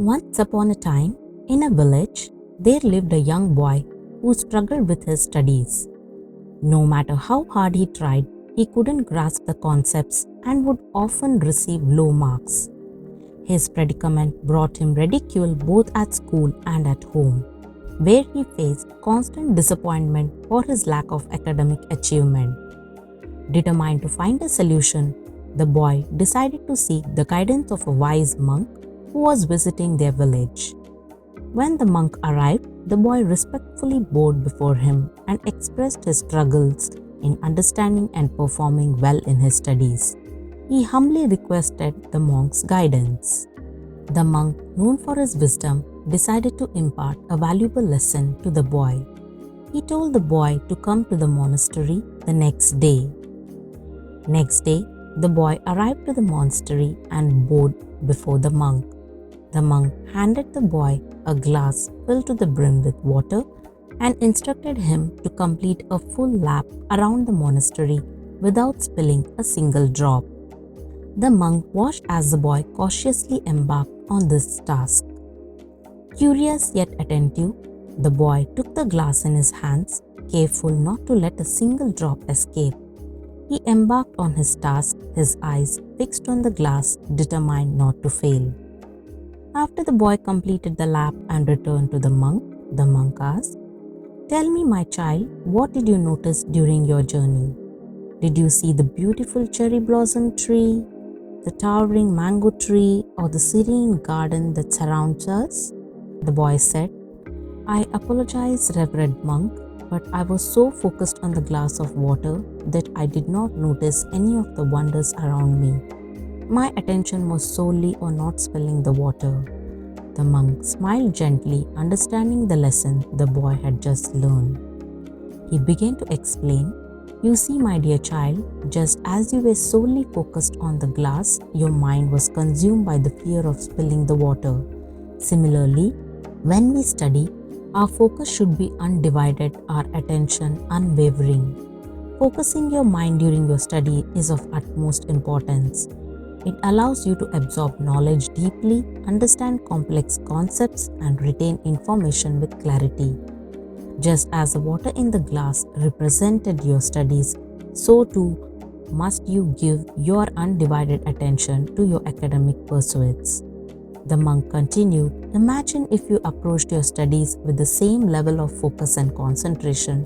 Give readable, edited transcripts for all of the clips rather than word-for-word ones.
Once upon a time, in a village, there lived a young boy who struggled with his studies. No matter how hard he tried, he couldn't grasp the concepts and would often receive low marks. His predicament brought him ridicule both at school and at home, where he faced constant disappointment for his lack of academic achievement. Determined to find a solution, the boy decided to seek the guidance of a wise monk who was visiting their village. When the monk arrived, the boy respectfully bowed before him and expressed his struggles in understanding and performing well in his studies. He humbly requested the monk's guidance. The monk, known for his wisdom, decided to impart a valuable lesson to the boy. He told the boy to come to the monastery the next day. Next day, the boy arrived to the monastery and bowed before the monk. The monk handed the boy a glass filled to the brim with water and instructed him to complete a full lap around the monastery without spilling a single drop. The monk watched as the boy cautiously embarked on this task. Curious yet attentive, the boy took the glass in his hands, careful not to let a single drop escape. He embarked on his task, his eyes fixed on the glass, determined not to fail. After the boy completed the lap and returned to the monk asked, "Tell me, my child, what did you notice during your journey? Did you see the beautiful cherry blossom tree, the towering mango tree, or the serene garden that surrounds us?" The boy said, "I apologize, Reverend monk, but I was so focused on the glass of water that I did not notice any of the wonders around me. My attention was solely on not spilling the water." The monk smiled gently, understanding the lesson the boy had just learned. He began to explain, "You see, my dear child, just as you were solely focused on the glass, your mind was consumed by the fear of spilling the water. Similarly, when we study, our focus should be undivided, our attention unwavering. Focusing your mind during your study is of utmost importance. It allows you to absorb knowledge deeply, understand complex concepts, and retain information with clarity. Just as the water in the glass represented your studies, so too must you give your undivided attention to your academic pursuits." The monk continued, "Imagine if you approached your studies with the same level of focus and concentration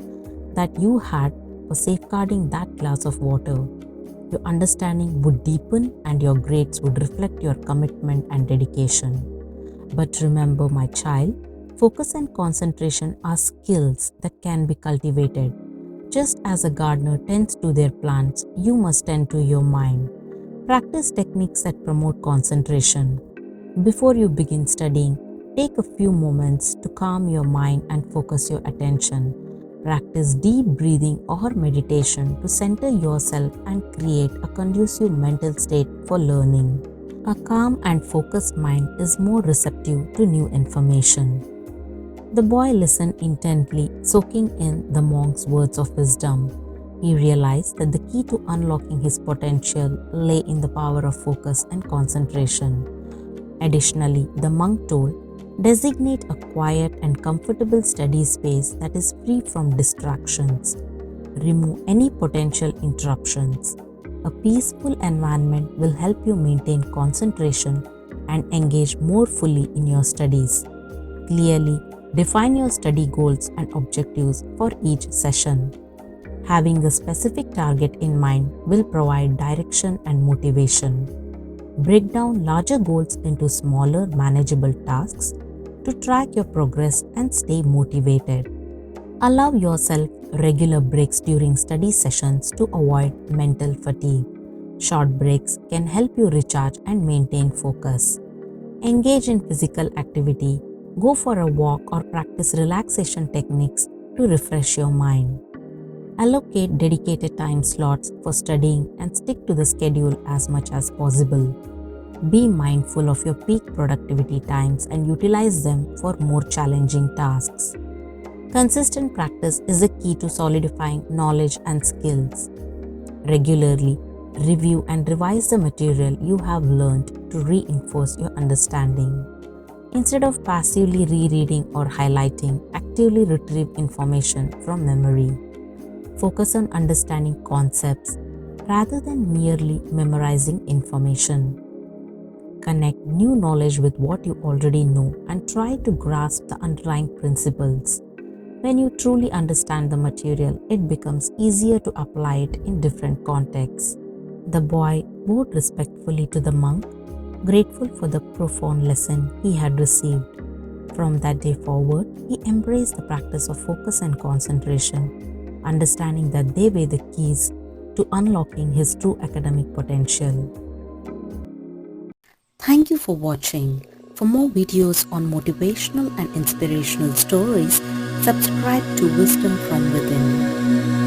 that you had for safeguarding that glass of water. Your understanding would deepen and your grades would reflect your commitment and dedication. But remember, my child, focus and concentration are skills that can be cultivated. Just as a gardener tends to their plants, you must tend to your mind. Practice techniques that promote concentration. Before you begin studying, take a few moments to calm your mind and focus your attention. Practice deep breathing or meditation to center yourself and create a conducive mental state for learning. A calm and focused mind is more receptive to new information." The boy listened intently, soaking in the monk's words of wisdom. He realized that the key to unlocking his potential lay in the power of focus and concentration. Additionally, the monk told, "Designate a quiet and comfortable study space that is free from distractions. Remove any potential interruptions. A peaceful environment will help you maintain concentration and engage more fully in your studies. Clearly, define your study goals and objectives for each session. Having a specific target in mind will provide direction and motivation. Break down larger goals into smaller, manageable tasks to track your progress and stay motivated. Allow yourself regular breaks during study sessions to avoid mental fatigue. Short breaks can help you recharge and maintain focus. Engage in physical activity. Go for a walk or practice relaxation techniques to refresh your mind. Allocate dedicated time slots for studying and stick to the schedule as much as possible. Be mindful of your peak productivity times and utilize them for more challenging tasks. Consistent practice is the key to solidifying knowledge and skills. Regularly review and revise the material you have learned to reinforce your understanding. Instead of passively rereading or highlighting, actively retrieve information from memory. Focus on understanding concepts rather than merely memorizing information. Connect new knowledge with what you already know and try to grasp the underlying principles. When you truly understand the material, it becomes easier to apply it in different contexts. The boy bowed respectfully to the monk, grateful for the profound lesson he had received. From that day forward, he embraced the practice of focus and concentration, understanding that they were the keys to unlocking his true academic potential. Thank you for watching. For more videos on motivational and inspirational stories, subscribe to Wisdom from Within.